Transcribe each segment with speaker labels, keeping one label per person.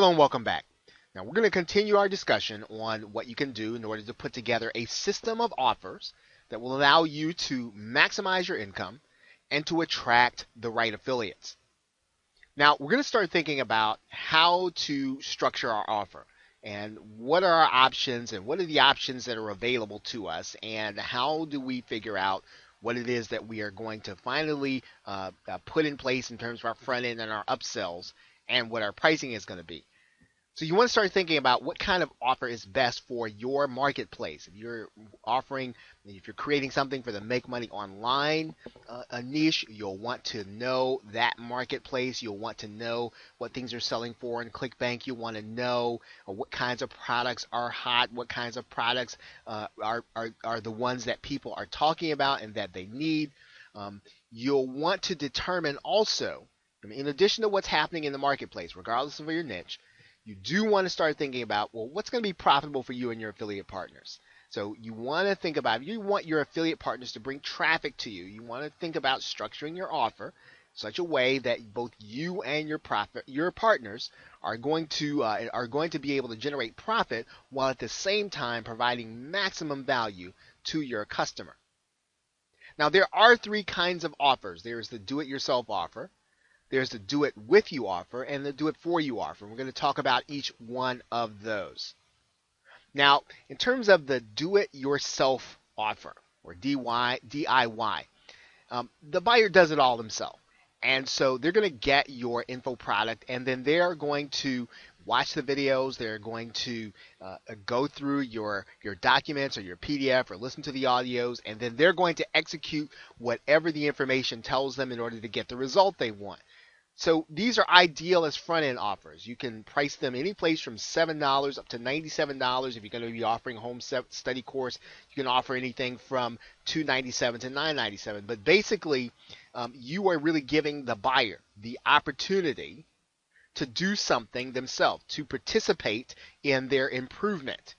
Speaker 1: Hello and welcome back. Now we're going to continue our discussion on what you can do in order to put together a system of offers that will allow you to maximize your income and to attract the right affiliates. Now we're going to start thinking about how to structure our offer and what are our options and what are the options that are available to us and how do we figure out what it is that we are going to finally put in place in terms of our front end and our upsells and what our pricing is going to be. So you want to start thinking about what kind of offer is best for your marketplace. If you're creating something for the make money online a niche, you'll want to know that marketplace. You'll want to know what things are selling for in ClickBank. You want to know what kinds of products are hot, what kinds of products are the ones that people are talking about and that they need. You'll want to determine also, in addition to what's happening in the marketplace, regardless of your niche, you do want to start thinking about, well, what's going to be profitable for you and your affiliate partners. So you want to think about, if you want your affiliate partners to bring traffic to you, you want to think about structuring your offer in such a way that both you and your partners are going to be able to generate profit while at the same time providing maximum value to your customer. Now, there are three kinds of offers. There's the do-it-yourself offer, there's the do-it-with-you offer, and the do-it-for-you offer. We're going to talk about each one of those. Now, in terms of the do-it-yourself offer, or DIY, the buyer does it all themselves. And so they're going to get your info product, and then they're going to watch the videos, they're going to go through your documents or your PDF or listen to the audios, and then they're going to execute whatever the information tells them in order to get the result they want. So these are ideal as front-end offers. You can price them any place from $7 up to $97. If you're going to be offering a home study course, you can offer anything from $297 to $997. But basically, you are really giving the buyer the opportunity to do something themselves, to participate in their improvement,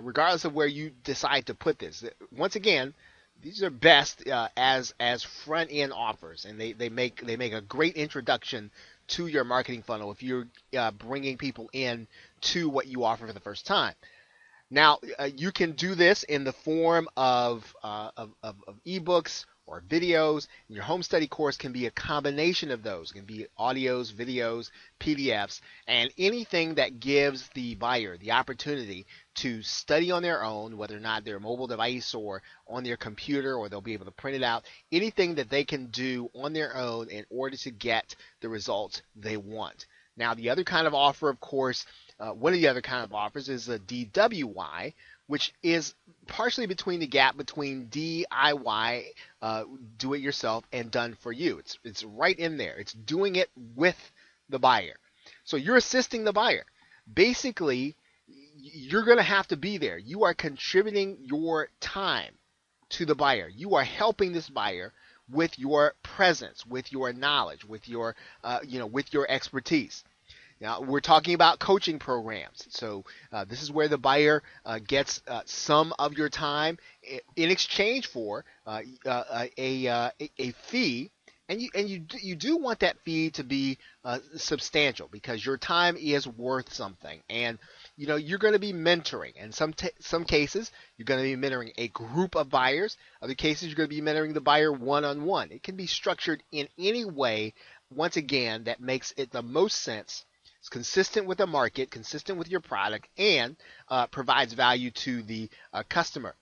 Speaker 1: regardless of where you decide to put this. Once again, these are best as front-end offers, and they make a great introduction to your marketing funnel if you're bringing people in to what you offer for the first time. Now, you can do this in the form of ebooks or videos. Your home study course can be a combination of those. It can be audios, videos, PDFs, and anything that gives the buyer the opportunity to study on their own, whether or not they're a mobile device or on their computer, or they'll be able to print it out. Anything that they can do on their own in order to get the results they want. Now, the other kind of offer, of course, one of the other kind of offers is a DWY, which is partially between the gap between DIY, do it yourself, and done for you. It's right in there. It's doing it with the buyer. So you're assisting the buyer. Basically, you're going to have to be there. You are contributing your time to the buyer. You are helping this buyer with your presence, with your knowledge, with your with your expertise. Now, we're talking about coaching programs. So this is where the buyer gets some of your time in exchange for a fee. And you do want that fee to be substantial, because your time is worth something. And you're going to be mentoring. In some cases, you're going to be mentoring a group of buyers. Other cases, you're going to be mentoring the buyer one-on-one. It can be structured in any way, once again, that makes it the most sense. It's consistent with the market, consistent with your product, and provides value to the customer.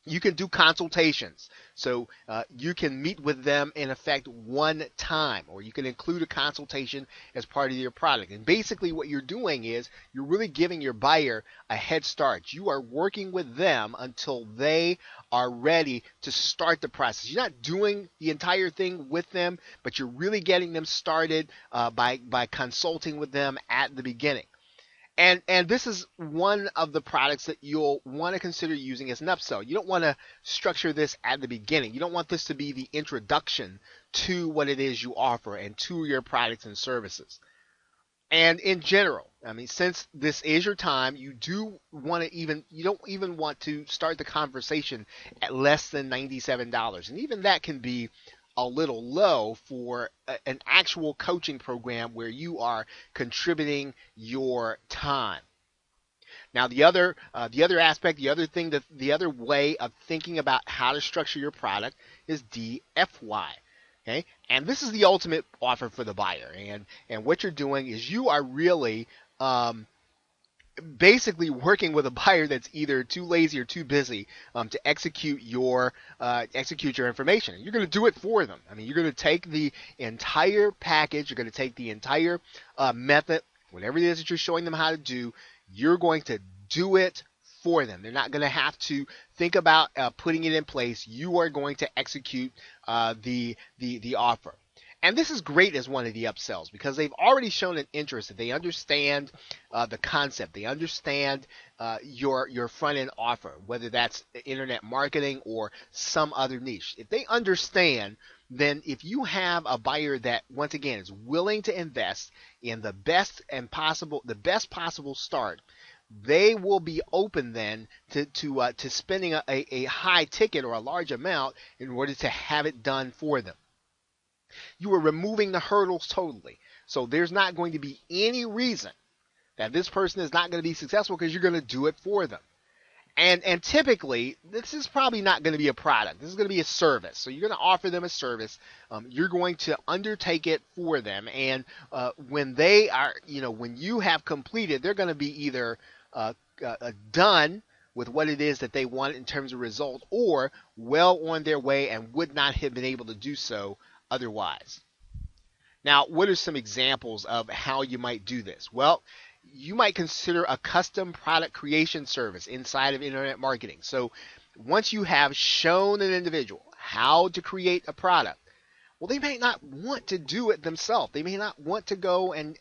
Speaker 1: You can do consultations. So you can meet with them in effect one time, or you can include a consultation as part of your product. And basically what you're doing is you're really giving your buyer a head start. You are working with them until they are ready to start the process. You're not doing the entire thing with them, but you're really getting them started by consulting with them at the beginning. And this is one of the products that you'll want to consider using as an upsell. You don't want to structure this at the beginning. You don't want this to be the introduction to what it is you offer and to your products and services. And in general, since this is your time, you don't even want to start the conversation at less than $97. And even that can be a little low for an actual coaching program where you are contributing your time. Now, the other aspect, the other thing, that the other way of thinking about how to structure your product is DFY. Okay, and this is the ultimate offer for the buyer. And what you're doing is you are really basically working with a buyer that's either too lazy or too busy to execute your information. You're going to do it for them. I mean, you're going to take the entire package. You're going to take the entire method, whatever it is that you're showing them how to do. You're going to do it for them. They're not going to have to think about putting it in place. You are going to execute the offer. And this is great as one of the upsells because they've already shown an interest. That they understand the concept. They understand your front end offer, whether that's internet marketing or some other niche. If they understand, then if you have a buyer that, once again, is willing to invest in the best possible start, they will be open then to spending a high ticket or a large amount in order to have it done for them. You are removing the hurdles totally. So there's not going to be any reason that this person is not going to be successful because you're going to do it for them. And typically, this is probably not going to be a product. This is going to be a service. So you're going to offer them a service. You're going to undertake it for them. And when they are, when you have completed, they're going to be either done with what it is that they want in terms of result, or well on their way and would not have been able to do so otherwise. Now, what are some examples of how you might do this? Well, you might consider a custom product creation service inside of internet marketing. So once you have shown an individual how to create a product, well, they may not want to do it themselves. They may not want to go and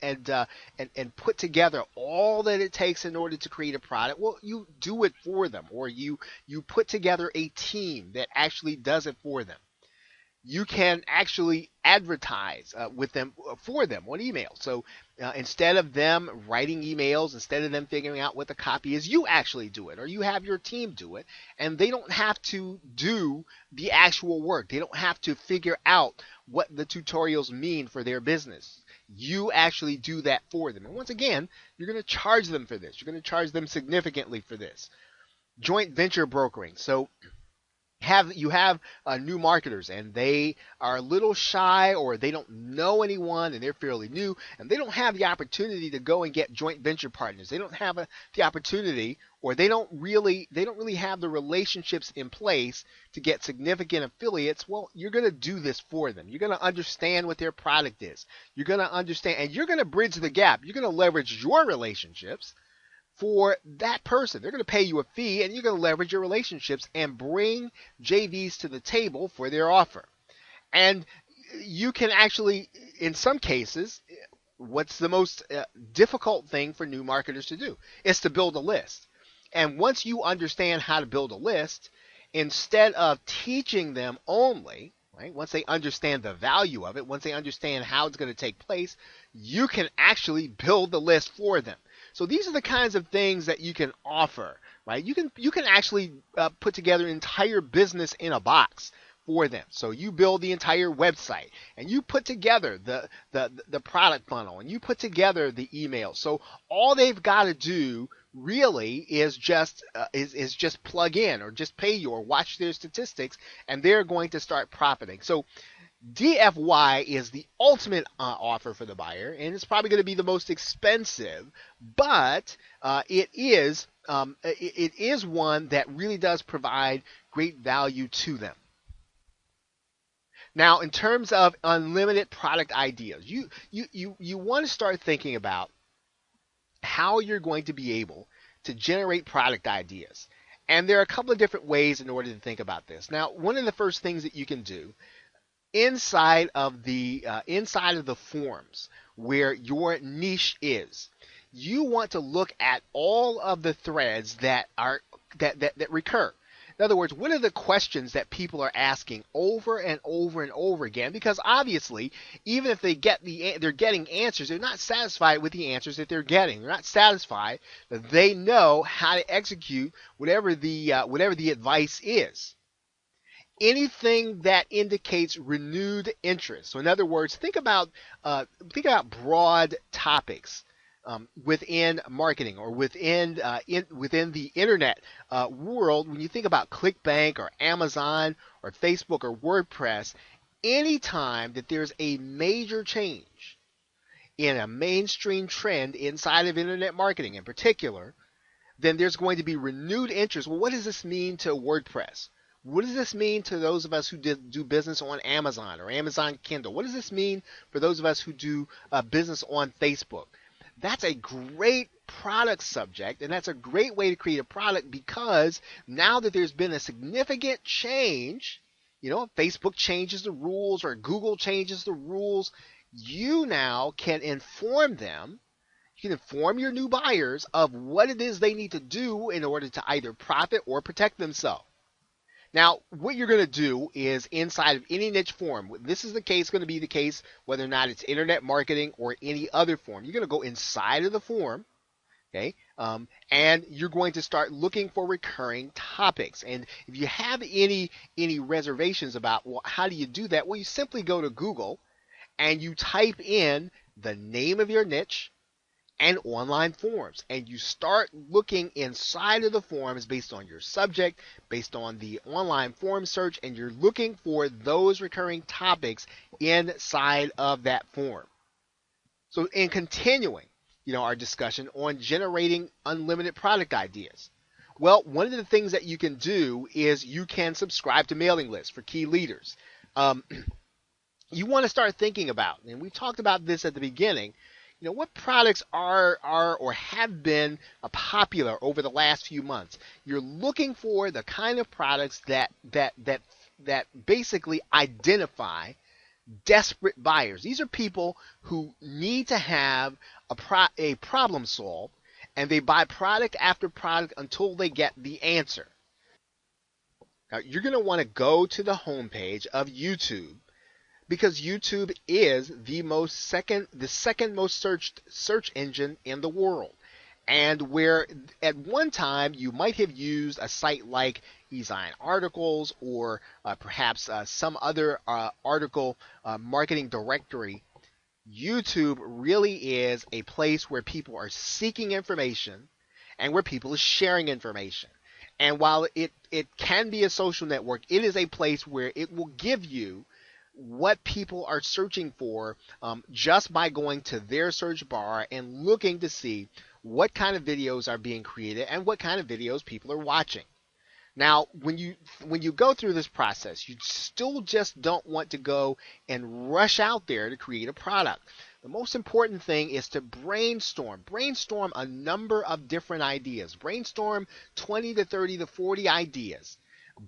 Speaker 1: put together all that it takes in order to create a product. Well, you do it for them, or you put together a team that actually does it for them. You can actually advertise with them for them on email. So instead of them writing emails, instead of them figuring out what the copy is, you actually do it, or you have your team do it, and they don't have to do the actual work. They don't have to figure out what the tutorials mean for their business. You actually do that for them. And once again, you're going to charge them for this. You're going to charge them significantly for this. Joint venture brokering. So you have new marketers, and they are a little shy, or they don't know anyone, and they're fairly new, and they don't have the opportunity to go and get joint venture partners. They don't have the opportunity, or they don't really have the relationships in place to get significant affiliates. Well, you're going to do this for them. You're going to understand what their product is. You're going to understand, and you're going to bridge the gap. You're going to leverage your relationships for that person. They're going to pay you a fee, and you're going to leverage your relationships and bring JVs to the table for their offer. And you can actually, in some cases, what's the most difficult thing for new marketers to do is to build a list. And once you understand how to build a list, instead of teaching them only, right, once they understand the value of it, once they understand how it's going to take place, you can actually build the list for them. So these are the kinds of things that you can offer, right? You can actually put together an entire business in a box for them. So you build the entire website, and you put together the product funnel, and you put together the email. So all they've got to do really is just plug in, or just pay you, or watch their statistics, and they're going to start profiting. So DFY is the ultimate offer for the buyer, and it's probably going to be the most expensive, but it is one that really does provide great value to them. Now, in terms of unlimited product ideas, you want to start thinking about how you're going to be able to generate product ideas. And there are a couple of different ways in order to think about this. Now, one of the first things that you can do inside of the forms where your niche is, you want to look at all of the threads that recur. In other words, what are the questions that people are asking over and over and over again? Because obviously, even if they're getting answers, they're not satisfied with the answers that they're getting. They're not satisfied that they know how to execute whatever the advice is. anything that indicates renewed interest. So in other words, think about broad topics within marketing or within the internet world. When you think about ClickBank or Amazon or Facebook or WordPress, anytime that there's a major change in a mainstream trend inside of internet marketing in particular, then there's going to be renewed interest. Well, what does this mean to WordPress? What does this mean to those of us who do business on Amazon or Amazon Kindle? What does this mean for those of us who do business on Facebook? That's a great product subject, and that's a great way to create a product, because now that there's been a significant change, Facebook changes the rules or Google changes the rules, you now can inform them. You can inform your new buyers of what it is they need to do in order to either profit or protect themselves. Now, what you're going to do is inside of any niche form, this is going to be the case whether or not it's internet marketing or any other form. You're going to go inside of the form, okay, and you're going to start looking for recurring topics. And if you have any reservations about, well, how do you do that? Well, you simply go to Google and you type in the name of your niche and online forums, and you start looking inside of the forums based on your subject, based on the online forum search, and you're looking for those recurring topics inside of that forum. So in continuing, our discussion on generating unlimited product ideas, well, one of the things that you can do is you can subscribe to mailing lists for key leaders. You want to start thinking about, and we talked about this at the beginning, what products are or have been popular over the last few months. You're looking for the kind of products that basically identify desperate buyers. These are people who need to have a problem solved, and they buy product after product until they get the answer. Now, you're going to want to go to the homepage of YouTube, because YouTube is the second most searched search engine in the world. And where at one time you might have used a site like eZine Articles or perhaps some other article marketing directory, YouTube really is a place where people are seeking information and where people are sharing information. And while it can be a social network, it is a place where it will give you what people are searching for just by going to their search bar and looking to see what kind of videos are being created and what kind of videos people are watching. Now, when you go through this process, you still just don't want to go and rush out there to create a product. The most important thing is to brainstorm a number of different ideas. Brainstorm 20 to 30 to 40 ideas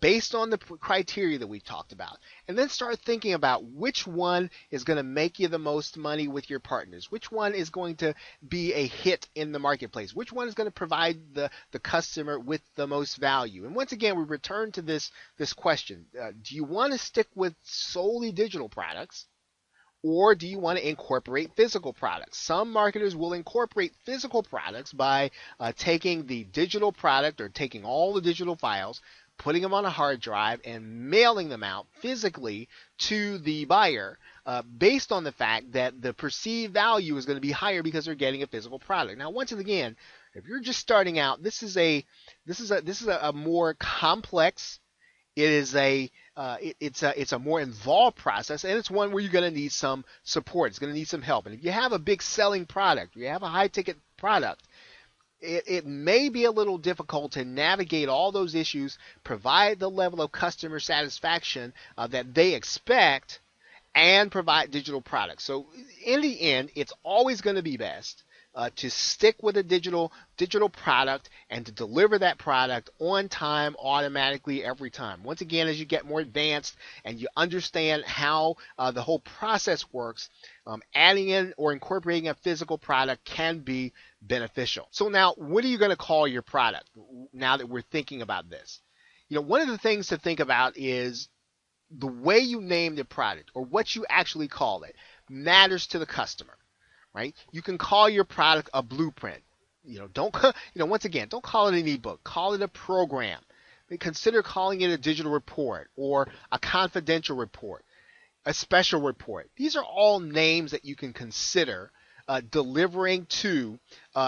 Speaker 1: based on the criteria that we talked about, and then start thinking about which one is going to make you the most money with your partners, which one is going to be a hit in the marketplace, which one is going to provide the customer with the most value. And once again, we return to this question. Do you want to stick with solely digital products, or do you want to incorporate physical products? Some marketers will incorporate physical products by taking the digital product or taking all the digital files, putting them on a hard drive, and mailing them out physically to the buyer based on the fact that the perceived value is going to be higher because they're getting a physical product. Now, once again, if you're just starting out, this is a more complex. It's a more involved process, and it's one where you're going to need some support. It's going to need some help. And if you have a big selling product, you have a high ticket product, it may be a little difficult to navigate all those issues, provide the level of customer satisfaction that they expect, and provide digital products. So in the end, it's always going to be best to stick with a digital product and to deliver that product on time, automatically, every time. Once again, as you get more advanced and you understand how the whole process works, adding in or incorporating a physical product can be beneficial. So now, what are you going to call your product now that we're thinking about this? One of the things to think about is the way you name the product, or what you actually call it, matters to the customer. Right? You can call your product a blueprint. Once again, don't call it an ebook. Call it a program. consider calling it a digital report or a confidential report, a special report. These are all names that you can consider delivering to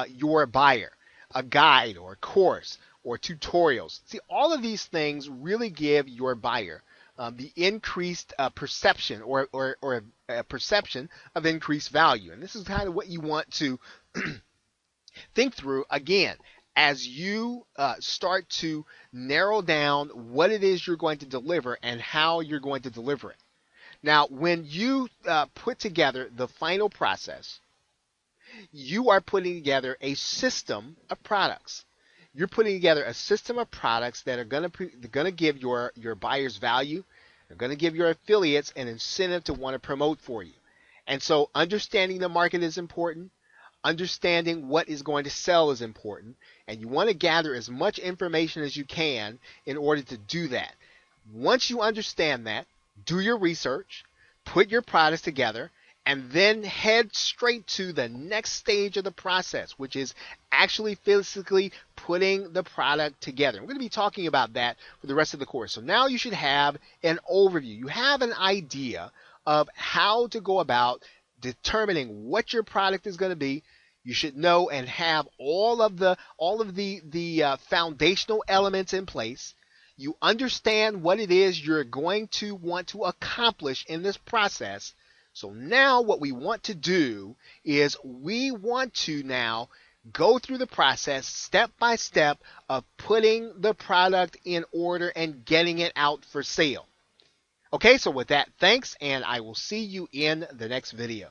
Speaker 1: your buyer, a guide or a course or tutorials. See, all of these things really give your buyer the increased perception or a perception of increased value. And this is kind of what you want to think through again as you start to narrow down what it is you're going to deliver and how you're going to deliver it. Now, when you put together the final process, you are putting together a system of products. You're putting together a system of products that are going to give your buyers value. They're going to give your affiliates an incentive to want to promote for you. And so understanding the market is important. Understanding what is going to sell is important. And you want to gather as much information as you can in order to do that. Once you understand that, do your research, put your products together, and then head straight to the next stage of the process, which is actually physically putting the product together. We're going to be talking about that for the rest of the course. So now you should have an overview. You have an idea of how to go about determining what your product is going to be. You should know and have all of the foundational elements in place. You understand what it is you're going to want to accomplish in this process. So now what we want to do is we want to now go through the process step by step of putting the product in order and getting it out for sale. Okay, so with that, thanks, and I will see you in the next video.